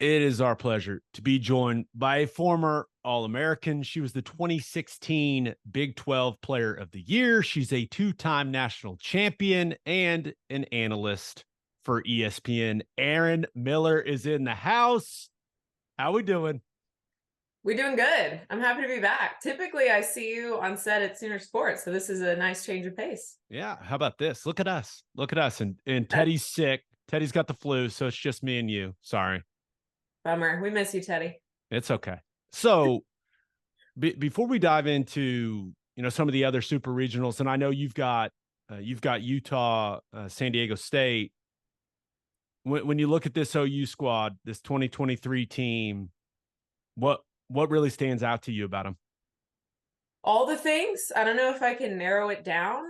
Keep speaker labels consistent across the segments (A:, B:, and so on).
A: It is our pleasure to be joined by a former All-American. She was the 2016 Big 12 Player of the Year. She's a two-time national champion and an analyst for ESPN. Erin Miller is in the house. How we doing?
B: We're doing good. I'm happy to be back. Typically, I see you on set at Sooner Sports, so this is a nice change of pace.
A: Yeah, how about this? Look at us. Look at us. And Teddy's sick. Teddy's got the flu, so it's just me and you. Sorry.
B: Bummer. We miss you, Teddy.
A: It's okay. So before we dive into some of the other super regionals, and I know you've got Utah, San Diego State. When you look at this OU squad, this 2023 team, what really stands out to you about them?
B: All the things. I don't know if I can narrow it down.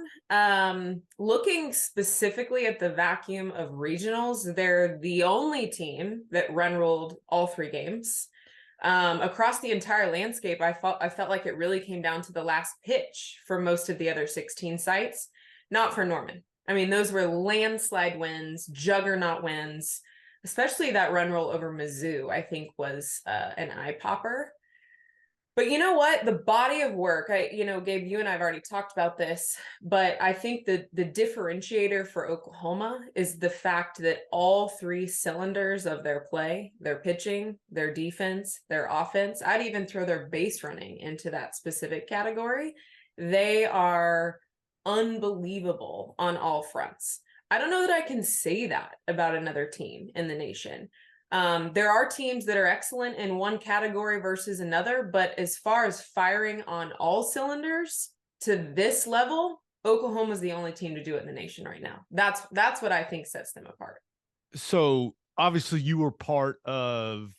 B: Looking specifically at the vacuum of regionals, they're the only team that run-rolled all three games. Across the entire landscape, I felt like it really came down to the last pitch for most of the other 16 sites, not for Norman. I mean, those were landslide wins, juggernaut wins, especially that run roll over Mizzou, I think was an eye popper. But you know what? The body of work, Gabe, you and I have already talked about this, but I think the differentiator for Oklahoma is the fact that all three cylinders of their play, their pitching, their defense, their offense, I'd even throw their base running into that specific category. They are unbelievable on all fronts. I don't know that I can say that about another team in the nation. There are teams that are excellent in one category versus another, but as far as firing on all cylinders to this level, Oklahoma is the only team to do it in the nation right now. That's what I think sets them apart.
A: So obviously you were part of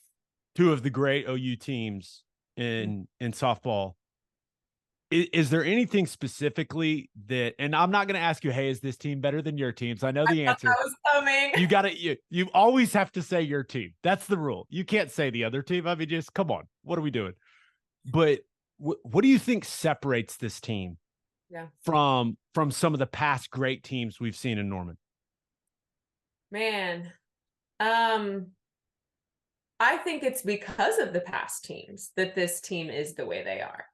A: two of the great OU teams in softball. Is there anything specifically that, and I'm not going to ask you, hey, is this team better than your teams? I know
B: I
A: the
B: thought
A: answer.
B: that was coming.
A: You always have to say your team. That's the rule. You can't say the other team. I mean, just come on. What are we doing? But what do you think separates this team
B: Yeah,
A: from some of the past great teams we've seen in Norman?
B: man. I think it's because of the past teams that this team is the way they are.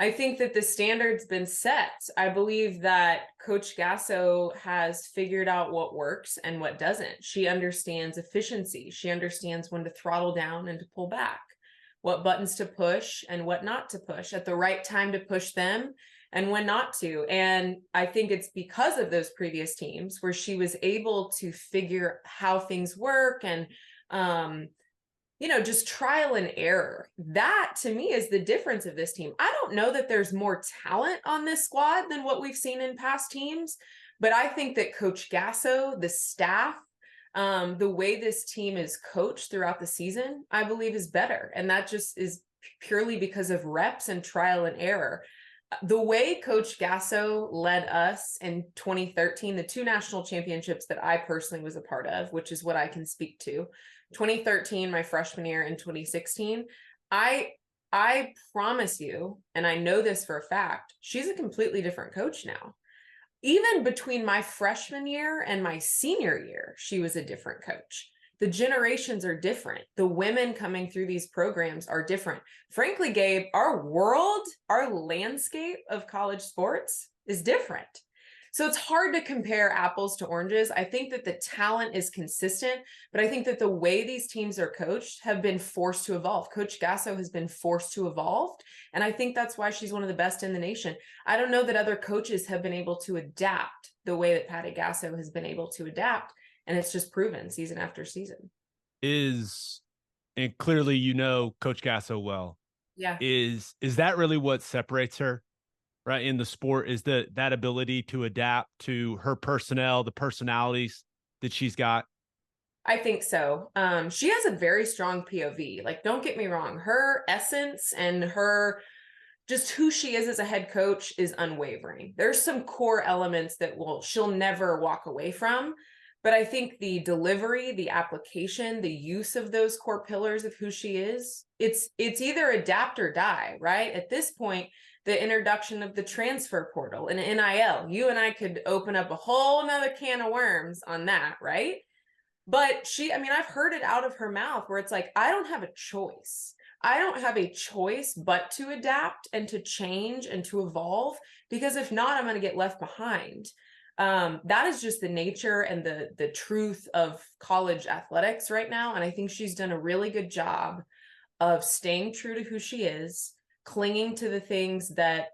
B: I think that the standard's been set. I believe that Coach Gasso has figured out what works and what doesn't. She understands efficiency. She understands when to throttle down and to pull back, what buttons to push and what not to push, at the right time to push them and when not to. And I think it's because of those previous teams where she was able to figure how things work and just trial and error. That to me is the difference of this team. I don't know that there's more talent on this squad than what we've seen in past teams, but I think that Coach Gasso, the staff, the way this team is coached throughout the season, I believe is better. And that just is purely because of reps and trial and error. The way Coach Gasso led us in 2013, the two national championships that I personally was a part of, which is what I can speak to, 2013, my freshman year, and 2016, I promise you, and I know this for a fact, she's a completely different coach now. Even between my freshman year and my senior year, she was a different coach. The generations are different. The women coming through these programs are different. Frankly, Gabe, our world, our landscape of college sports is different. So it's hard to compare apples to oranges. I think that the talent is consistent, but I think that the way these teams are coached have been forced to evolve. Coach Gasso has been forced to evolve, and I think that's why she's one of the best in the nation. I don't know that other coaches have been able to adapt the way that Patty Gasso has been able to adapt, and it's just proven season after season.
A: And clearly Coach Gasso well.
B: Yeah.
A: Is that really what separates her? Right, in the sport, is that ability to adapt to her personnel, the personalities that she's got?
B: I think so. She has a very strong POV. Like, don't get me wrong, her essence and her just who she is as a head coach is unwavering. There's some core elements that she'll never walk away from. But I think the delivery, the application, the use of those core pillars of who she is, it's either adapt or die, right? At this point, the introduction of the transfer portal and NIL, you and I could open up a whole nother can of worms on that, right? But I've heard it out of her mouth where it's like, I don't have a choice. I don't have a choice but to adapt and to change and to evolve, because if not, I'm going to get left behind. That is just the nature and the truth of college athletics right now. And I think she's done a really good job of staying true to who she is, clinging to the things that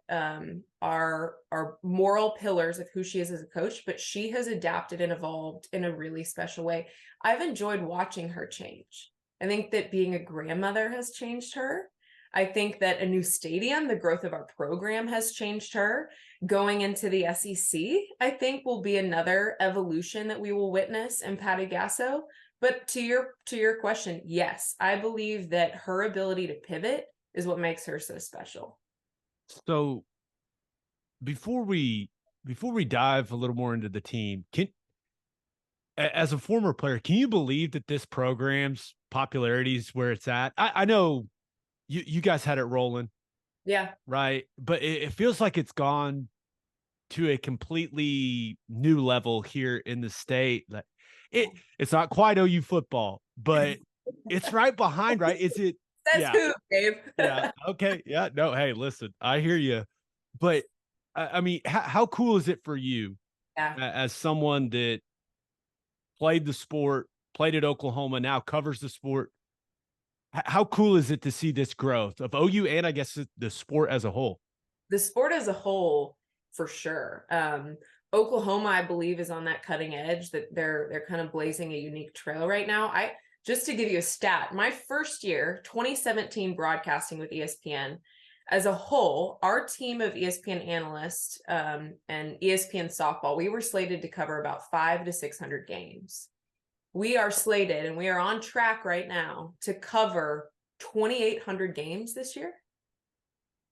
B: are moral pillars of who she is as a coach, but she has adapted and evolved in a really special way. I've enjoyed watching her change. I think that being a grandmother has changed her. I think that a new stadium, the growth of our program, has changed her. Going into the SEC, I think, will be another evolution that we will witness in Patty Gasso. But to your question, yes, I believe that her ability to pivot is what makes her so special.
A: So before we dive a little more into the team, as a former player, can you believe that this program's popularity is where it's at? I know you guys had it rolling.
B: Yeah.
A: Right. But it feels like it's gone to a completely new level here in the state. Like it's not quite OU football, but it's right behind, right? Is it?
B: Says who, Dave?
A: Yeah. Okay. Yeah. No, hey, listen, I hear you. But I mean, how cool is it for you as someone that played the sport, played at Oklahoma, now covers the sport? How cool is it to see this growth of OU and I guess the sport as a whole?
B: The sport as a whole, for sure. Oklahoma, I believe, is on that cutting edge, that they're kind of blazing a unique trail right now. Just to give you a stat, my first year, 2017, broadcasting with ESPN, as a whole, our team of ESPN analysts and ESPN softball, we were slated to cover about 500 to 600 games. We are slated and we are on track right now to cover 2,800 games this year.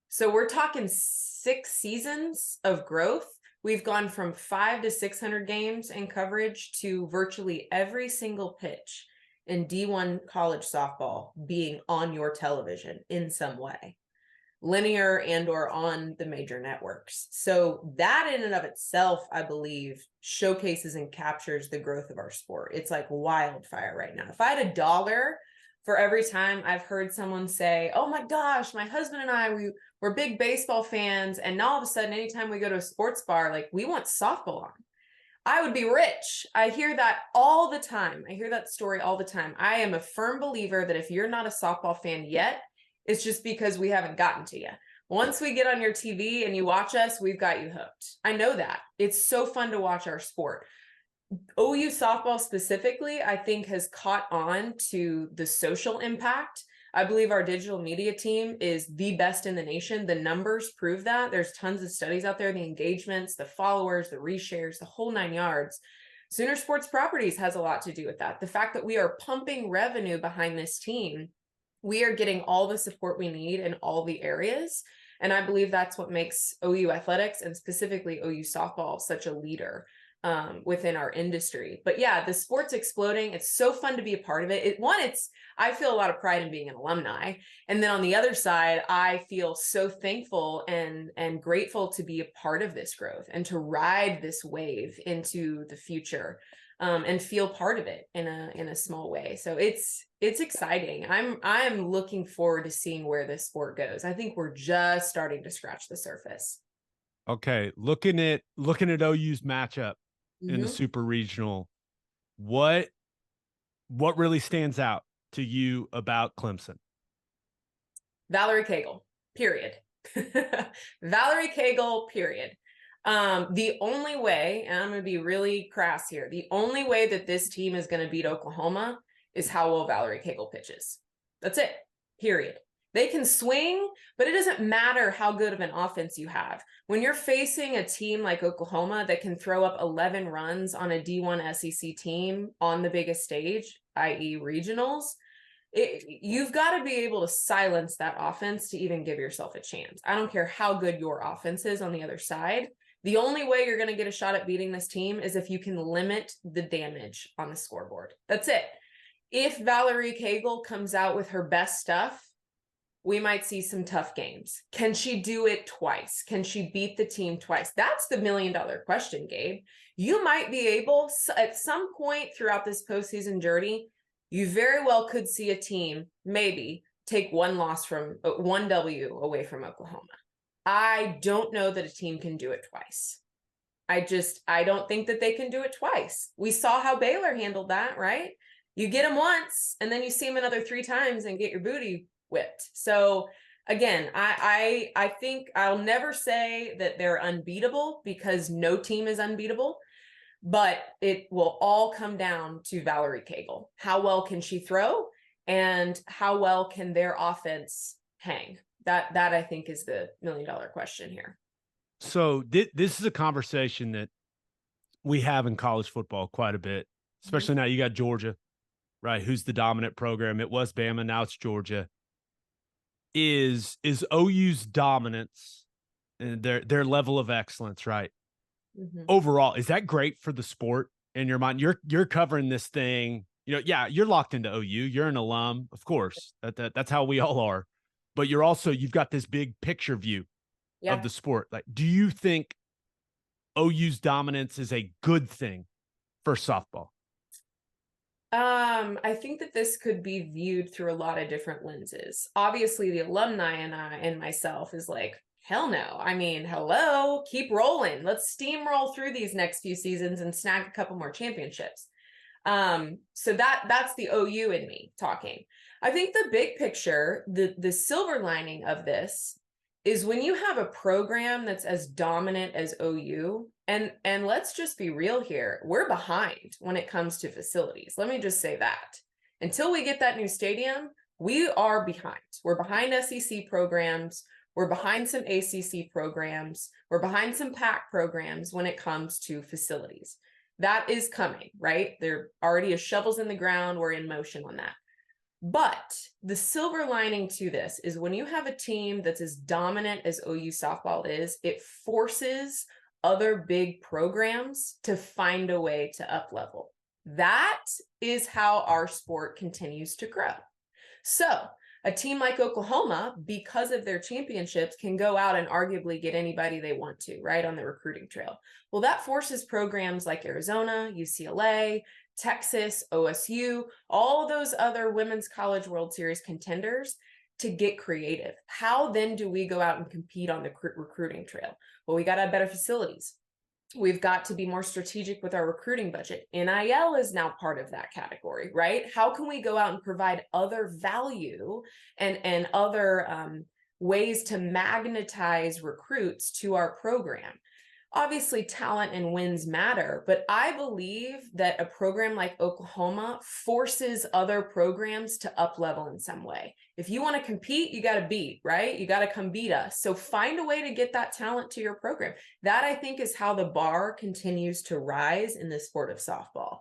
B: So we're talking 6 seasons of growth. We've gone from 500 to 600 games in coverage to virtually every single pitch in D1 college softball being on your television in some way, linear and or on the major networks. So that in and of itself, I believe, showcases and captures the growth of our sport. It's like wildfire right now. If I had $1 for every time I've heard someone say, oh my gosh, my husband and I, we're big baseball fans, and now all of a sudden, anytime we go to a sports bar, like, we want softball on, I would be rich. I hear that all the time. I hear that story all the time. I am a firm believer that if you're not a softball fan yet, it's just because we haven't gotten to you. Once we get on your TV and you watch us, we've got you hooked. I know that. It's so fun to watch our sport. OU softball specifically, I think, has caught on to the social impact. I believe our digital media team is the best in the nation. The numbers prove that. There's tons of studies out there, the engagements, the followers, the reshares, the whole 9 yards. Sooner Sports Properties has a lot to do with that. The fact that we are pumping revenue behind this team, we are getting all the support we need in all the areas. And I believe that's what makes OU athletics and specifically OU softball such a leader within our industry. But yeah, the sport's exploding. It's so fun to be a part of it. I feel a lot of pride in being an alumni. And then on the other side, I feel so thankful and grateful to be a part of this growth and to ride this wave into the future. And feel part of it in a small way. So it's exciting. I'm looking forward to seeing where this sport goes. I think we're just starting to scratch the surface.
A: Okay, looking at OU's matchup in the super regional, what really stands out to you about Clemson?
B: Valerie Cagle, period. Valerie Cagle, period. The only way, and I'm going to be really crass here, the only way that this team is going to beat Oklahoma is how well Valerie Cagle pitches. That's it, period. They can swing, but it doesn't matter how good of an offense you have. When you're facing a team like Oklahoma that can throw up 11 runs on a D1 SEC team on the biggest stage, i.e. regionals, you've got to be able to silence that offense to even give yourself a chance. I don't care how good your offense is on the other side. The only way you're going to get a shot at beating this team is if you can limit the damage on the scoreboard. That's it. If Valerie Cagle comes out with her best stuff, we might see some tough games. Can she do it twice? Can she beat the team twice? That's the $1 million question, Gabe. You might be able, at some point throughout this postseason journey, you very well could see a team maybe take one W away from Oklahoma. I don't know that a team can do it twice. I don't think that they can do it twice. We saw how Baylor handled that, right? You get them once and then you see them another 3 times and get your booty whipped. So again, I think I'll never say that they're unbeatable, because no team is unbeatable, but it will all come down to Valerie Cagle. How well can she throw, and how well can their offense hang? That I think is the $1 million question here.
A: So this is a conversation that we have in college football quite a bit, especially now you got Georgia, right? Who's the dominant program? It was Bama, now it's Georgia. Is OU's dominance and their level of excellence, right? Overall, is that great for the sport in your mind? You're covering this thing, yeah, you're locked into OU. You're an alum, of course. That's how we all are. But you've got this big picture view of the sport. Like, do you think OU's dominance is a good thing for softball?
B: I think that this could be viewed through a lot of different lenses. Obviously, the alumni and myself is like, hell no. I mean, hello, keep rolling. Let's steamroll through these next few seasons and snag a couple more championships. So that's the OU in me talking. I think the big picture, the silver lining of this is when you have a program that's as dominant as OU, and let's just be real here, we're behind when it comes to facilities. Let me just say that. Until we get that new stadium, we are behind. We're behind SEC programs. We're behind some ACC programs. We're behind some PAC programs when it comes to facilities. That is coming, right? There already is shovels in the ground. We're in motion on that. But the silver lining to this is when you have a team that's as dominant as OU softball is, it forces other big programs to find a way to up level. That is how our sport continues to grow. So a team like Oklahoma, because of their championships, can go out and arguably get anybody they want to, right, on the recruiting trail. Well, that forces programs like Arizona, UCLA, Texas, OSU, all those other women's college World Series contenders to get creative. How then do we go out and compete on the recruiting trail? Well, we got to have better facilities. We've got to be more strategic with our recruiting budget. NIL is now part of that category, right? How can we go out and provide other value and other ways to magnetize recruits to our program? Obviously, talent and wins matter, but I believe that a program like Oklahoma forces other programs to up level in some way. If you want to compete, you got to beat, right? You got to come beat us. So find a way to get that talent to your program. That, I think, is how the bar continues to rise in the sport of softball.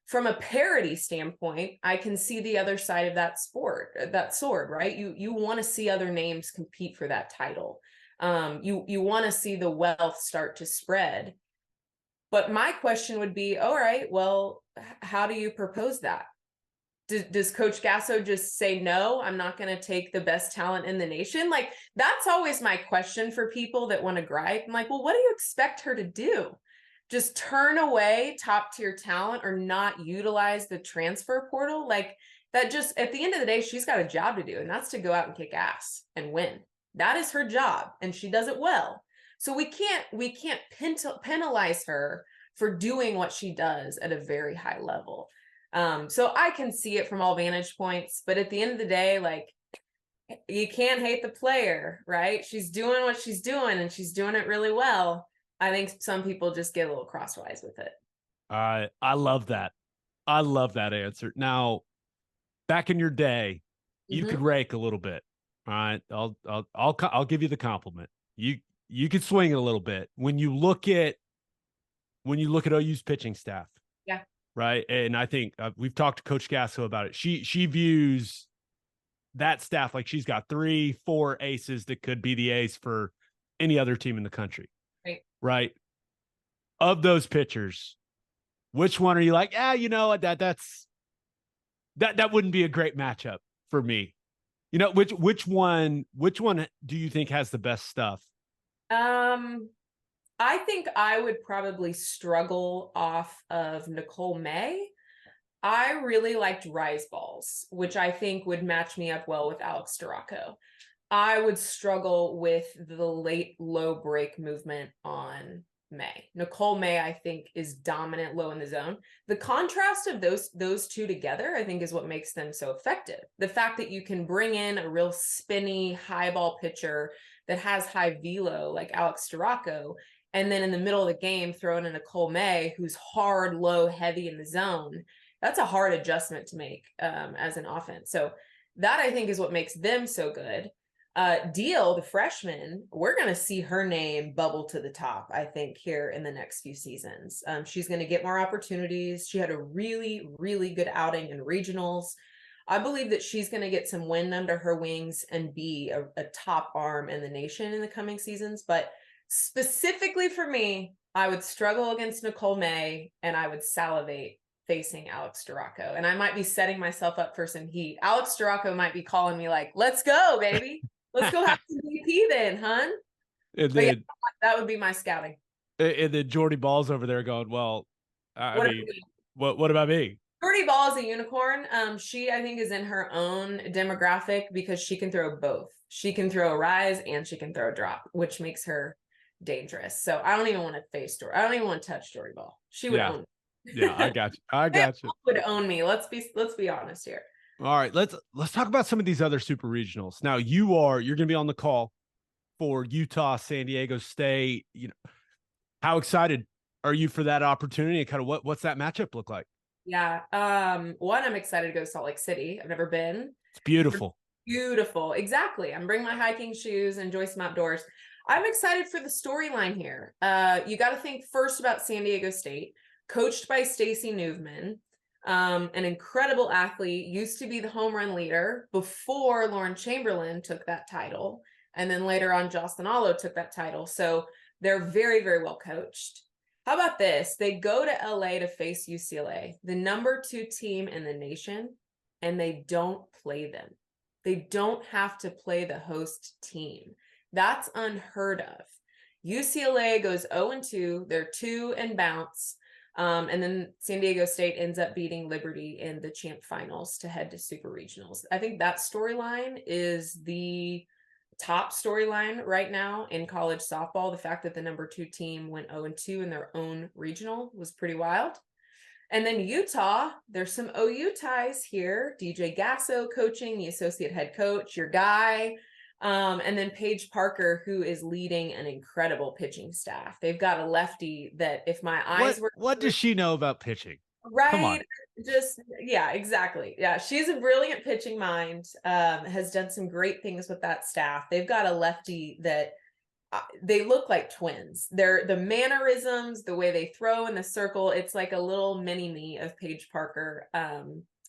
B: From a parity standpoint, I can see the other side of that sword, right? You want to see other names compete for that title. You want to see the wealth start to spread. But my question would be, all right, well, how do you propose that? Does Coach Gasso just say, no, I'm not going to take the best talent in the nation? Like, that's always my question for people that want to gripe. I'm like, well, what do you expect her to do? Just turn away top tier talent or not utilize the transfer portal? Like, that just, at the end of the day, she's got a job to do, and that's to go out and kick ass and win. That is her job, and she does it well. So we can't penalize her for doing what she does at a very high level. So I can see it from all vantage points, but at the end of the day, like, you can't hate the player, right? She's doing what she's doing, and she's doing it really well. I think some people just get a little crosswise with it.
A: I love that. I love that answer. Now, back in your day, you could rake a little bit. All right, I'll give you the compliment. You could swing it a little bit when you look at OU's pitching staff.
B: Yeah.
A: Right, and I think we've talked to Coach Gasso about it. She views that staff like she's got 3-4 aces that could be the ace for any other team in the country. Right. Of those pitchers, which one are you like? That wouldn't be a great matchup for me. You know, which one do you think has the best stuff?
B: Um, I think I would probably struggle off of Nicole May. I really liked Rise Balls, which I think would match me up well with Alex Storako. I would struggle with the late low break movement on May. Nicole May, I think, is dominant low in the zone. The contrast of those two together, I think, is what makes them so effective. The fact that you can bring in a real spinny high ball pitcher that has high velo like Alex Storako, and then in the middle of the game throw in a Nicole May who's hard, low, heavy in the zone. That's a hard adjustment to make as an offense. So that I think is what makes them so good. Deal, the freshman, we're going to see her name bubble to the top, I think, here in the next few seasons. She's going to get more opportunities. She had a really, really good outing in regionals. I believe that she's going to get some wind under her wings and be a top arm in the nation in the coming seasons. But specifically for me, I would struggle against Nicole May and I would salivate facing Alex Storako. And I might be setting myself up for some heat. Alex Storako might be calling me like, let's go, baby. Let's go have some VP then, hun.
A: And
B: But yeah,
A: then
B: that would be my scouting.
A: Jordy Ball's over there going, well, I
B: What
A: mean, what about me?
B: Jordy Ball is a unicorn. She, I think, is in her own demographic because she can throw both. She can throw a rise and she can throw a drop, which makes her dangerous. So I don't even want to face Jordy. I don't even want to touch Jordy Ball. She would own me.
A: Yeah, I got you. I got you.
B: Would own me. Let's be honest here.
A: All right, let's talk about some of these other super regionals. Now you're going to be on the call for Utah, San Diego State. You know, how excited are you for that opportunity and kind of what's that matchup look like?
B: Yeah. One, I'm excited to go to Salt Lake City. I've never been.
A: It's beautiful.
B: Beautiful. Exactly. I'm bringing my hiking shoes, enjoy some outdoors. I'm excited for the storyline here. You got to think first about San Diego State, coached by Stacey Newman, an incredible athlete, used to be the home run leader before Lauren Chamberlain took that title. And then later on, Jocelyn Allo took that title. So they're very, very well coached. How about this? They go to LA to face UCLA, the number 2 team in the nation, and they don't play them. They don't have to play the host team. That's unheard of. UCLA goes 0-2. They're 2 and bounce. And then San Diego State ends up beating Liberty in the champ finals to head to super regionals. I think that storyline is the top storyline right now in college softball. The fact that the number 2 team went 0-2 in their own regional was pretty wild. And then Utah, there's some OU ties here. DJ Gasso coaching, the associate head coach, your guy. And then Paige Parker, who is leading an incredible pitching staff. They've got a lefty that if my eyes were...
A: What does she know about pitching?
B: Right.
A: Come on.
B: Just, yeah, exactly. Yeah, she's a brilliant pitching mind, has done some great things with that staff. They've got a lefty that they look like twins. They're the mannerisms, the way they throw in the circle. It's like a little mini me of Paige Parker.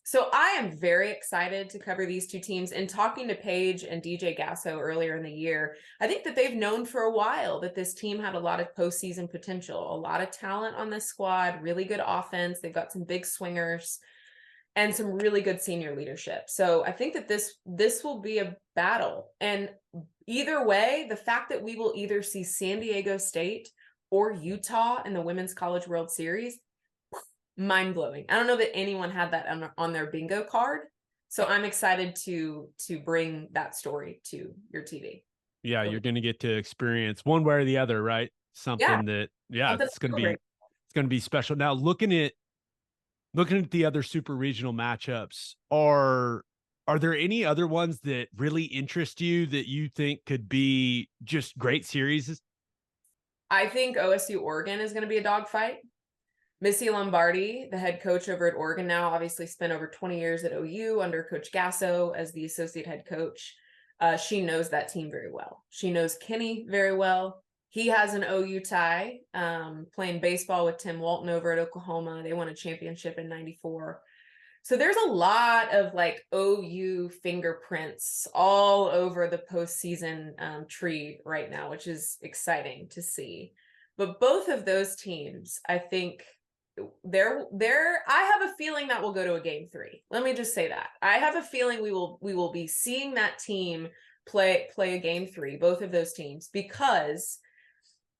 B: So I am very excited to cover these 2 teams. And talking to Paige and DJ Gasso earlier in the year, I think that they've known for a while that this team had a lot of postseason potential, a lot of talent on this squad, really good offense. They've got some big swingers and some really good senior leadership. So I think that this will be a battle. And either way, the fact that we will either see San Diego State or Utah in the Women's College World Series, mind-blowing. I don't know that anyone had that on their bingo card. So I'm excited to bring that story to your TV.
A: Yeah, you're going to get to experience one way or the other, right? Something it's going to be special. Now, looking at the other super regional matchups, are there any other ones that really interest you that you think could be just great series?
B: I think OSU Oregon is going to be a dogfight. Missy Lombardi, the head coach over at Oregon now, obviously spent over 20 years at OU under Coach Gasso as the associate head coach. She knows that team very well. She knows Kenny very well. He has an OU tie, playing baseball with Tim Walton over at Oklahoma. They won a championship in '94. So there's a lot of like OU fingerprints all over the postseason tree right now, which is exciting to see. But both of those teams, I think, I have a feeling that we'll go to a game 3. Let me just say that. I have a feeling we will be seeing that team play a game 3, both of those teams, because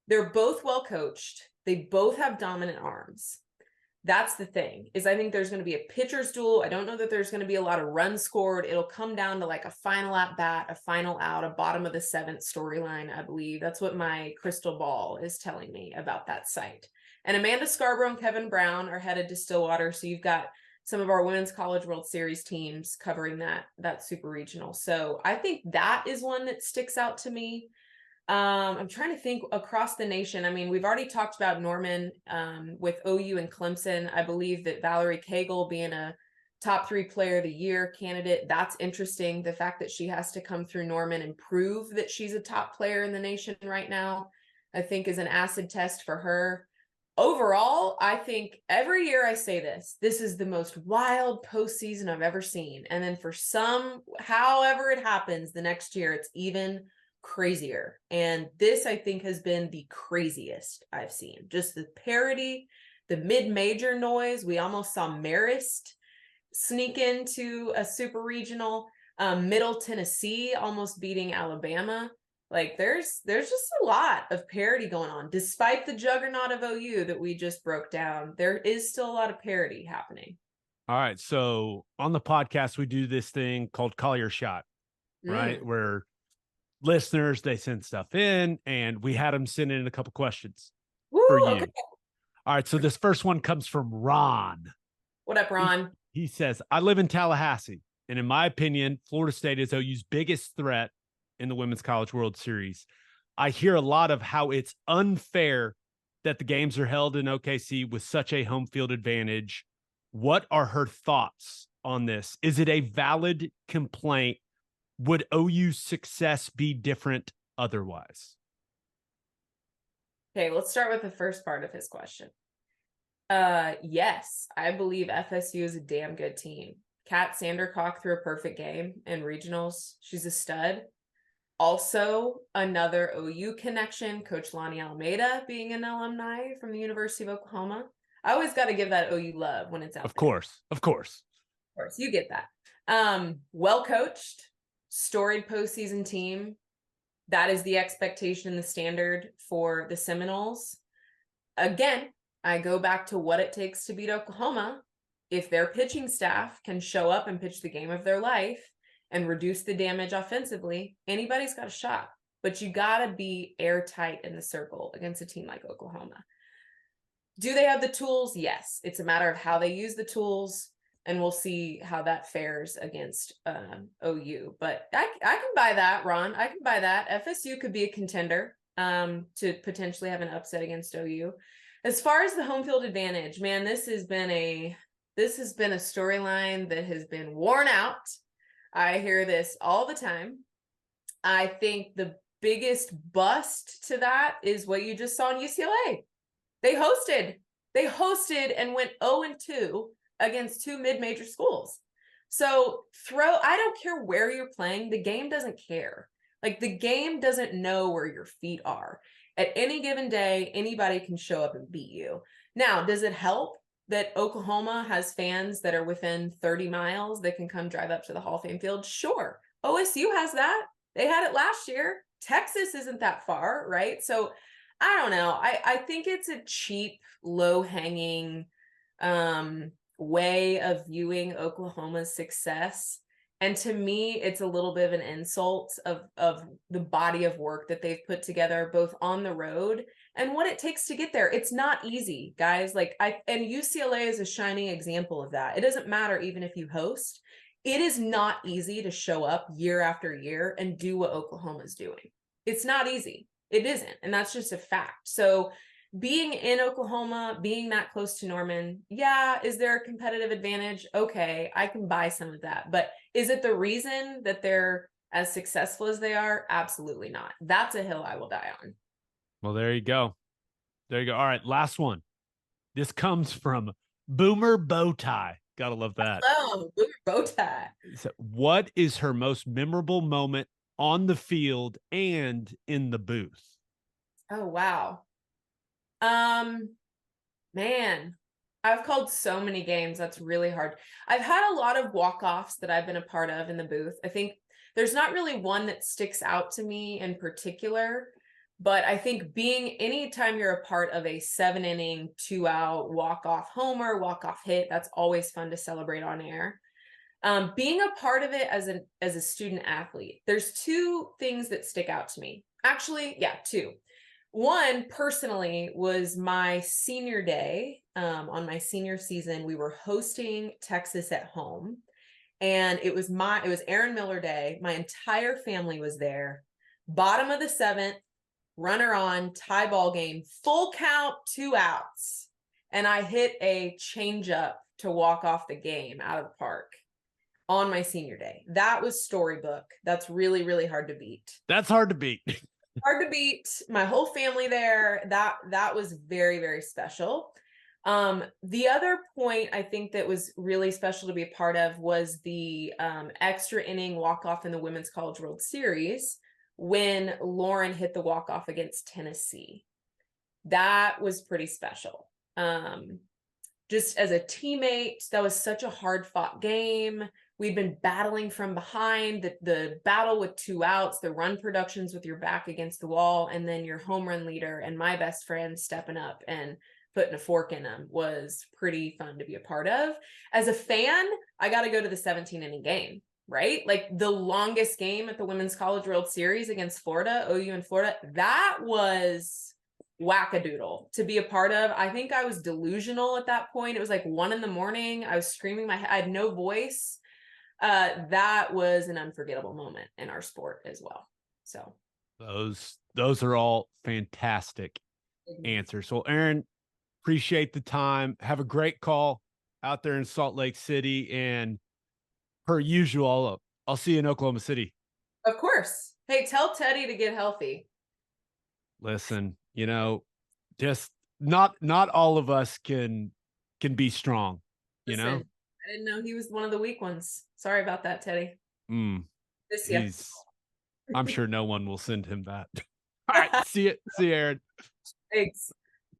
B: they're both well coached. They both have dominant arms. That's the thing, is I think there's going to be a pitcher's duel. I don't know that there's going to be a lot of runs scored. It'll come down to like a final at bat, a final out, a bottom of the 7th storyline, I believe. That's what my crystal ball is telling me about that site. And Amanda Scarborough and Kevin Brown are headed to Stillwater. So you've got some of our Women's College World Series teams covering that super regional. So I think that is one that sticks out to me. I'm trying to think across the nation. I mean, we've already talked about Norman with OU and Clemson. I believe that Valerie Cagle being a top 3 player of the year candidate, that's interesting. The fact that she has to come through Norman and prove that she's a top player in the nation right now, I think is an acid test for her. Overall, I think every year I say this is the most wild postseason I've ever seen. And then for however it happens, the next year, it's even crazier. And this, I think, has been the craziest I've seen. Just the parity, the mid-major noise. We almost saw Marist sneak into a super regional. Middle Tennessee almost beating Alabama. Like there's just a lot of parity going on, despite the juggernaut of OU that we just broke down. There is still a lot of parity happening.
A: All right. So on the podcast, we do this thing called Call Your Shot, right? Where listeners, they send stuff in, and we had them send in a couple questions for you.
B: Okay.
A: All right. So this first one comes from Ron.
B: What up, Ron?
A: He says, I live in Tallahassee, and in my opinion, Florida State is OU's biggest threat in the Women's College World Series. I hear a lot of how it's unfair that the games are held in OKC with such a home field advantage. What are her thoughts on this? Is it a valid complaint? Would OU's success be different otherwise?
B: Okay, let's start with the first part of his question. Yes, I believe FSU is a damn good team. Kat Sandercock threw a perfect game in regionals. She's a stud. Also, another OU connection, Coach Lonnie Almeida being an alumni from the University of Oklahoma. I always got to give that OU love when it's out there. Of course.
A: Of course,
B: you get that. Well coached, storied postseason team. That is the expectation and the standard for the Seminoles. Again, I go back to what it takes to beat Oklahoma. If their pitching staff can show up and pitch the game of their life and reduce the damage offensively, anybody's got a shot. But you got to be airtight in the circle against a team like Oklahoma. Do they have the tools? Yes. It's a matter of how they use the tools, and we'll see how that fares against OU. But I can buy that, Ron. I can buy that. FSU could be a contender to potentially have an upset against OU. As far as the home field advantage, man, this has been a storyline that has been worn out. I hear this all the time. I think the biggest bust to that is what you just saw in UCLA. They hosted and went 0-2 against 2 mid-major schools. So I don't care where you're playing. The game doesn't care. Like the game doesn't know where your feet are. At any given day, anybody can show up and beat you. Now, does it help that Oklahoma has fans that are within 30 miles that can come drive up to the Hall of Fame field? Sure. OSU has that. They had it last year. Texas isn't that far, right? So I don't know. I think it's a cheap, low-hanging way of viewing Oklahoma's success. And to me, it's a little bit of an insult of the body of work that they've put together, both on the road and what it takes to get there. It's not easy, guys. And UCLA is a shining example of that. It doesn't matter even if you host. It is not easy to show up year after year and do what Oklahoma's doing. It's not easy. It isn't. And that's just a fact. So being in Oklahoma, being that close to Norman, yeah, is there a competitive advantage? Okay, I can buy some of that. But is it the reason that they're as successful as they are? Absolutely not. That's a hill I will die on.
A: Well, there you go. All right, last one. This comes from Boomer Bowtie. Gotta love that.
B: Hello, Boomer Bowtie.
A: So what is her most memorable moment on the field and in the booth?
B: Oh, wow. Man, I've called so many games. That's really hard. I've had a lot of walk-offs that I've been a part of in the booth. I think there's not really one that sticks out to me in particular, but I think anytime you're a part of a 7-inning, 2-out walk-off homer, walk-off hit, that's always fun to celebrate on air. Being a part of it as a student athlete, there's two things that stick out to me. Actually, yeah, two. One personally was my senior day. On my senior season, we were hosting Texas at home, and it was Erin Miller Day. My entire family was there. Bottom of the seventh, runner on, tie ball game, full count, 2 outs, and I hit a changeup to walk off the game out of the park on my senior day. That was storybook. That's really, really hard to beat.
A: That's hard to beat.
B: Hard to beat. My whole family there. That was very, very special. The other point I think that was really special to be a part of was the extra inning walk-off in the Women's College World Series when Lauren hit the walk-off against Tennessee. That was pretty special. Just as a teammate, that was such a hard-fought game. We'd been battling from behind, the battle with 2 outs, the run productions with your back against the wall, and then your home run leader and my best friend stepping up and putting a fork in them was pretty fun to be a part of. As a fan, I got to go to the 17-inning game, right? Like the longest game at the Women's College World Series against Florida, OU and Florida, that was wackadoodle to be a part of. I think I was delusional at that point. It was like 1 a.m. I was screaming I had no voice. That was an unforgettable moment in our sport as well. So
A: those are all fantastic answers. Well, Erin, appreciate the time. Have a great call out there in Salt Lake City, and per usual, I'll see you in Oklahoma City.
B: Of course. Hey, tell Teddy to get healthy.
A: Listen, just not all of us can be strong.
B: Listen, I didn't know he was one of the weak ones. Sorry about that, Teddy.
A: I'm sure no one will send him that. All right. See you, Erin.
B: Thanks.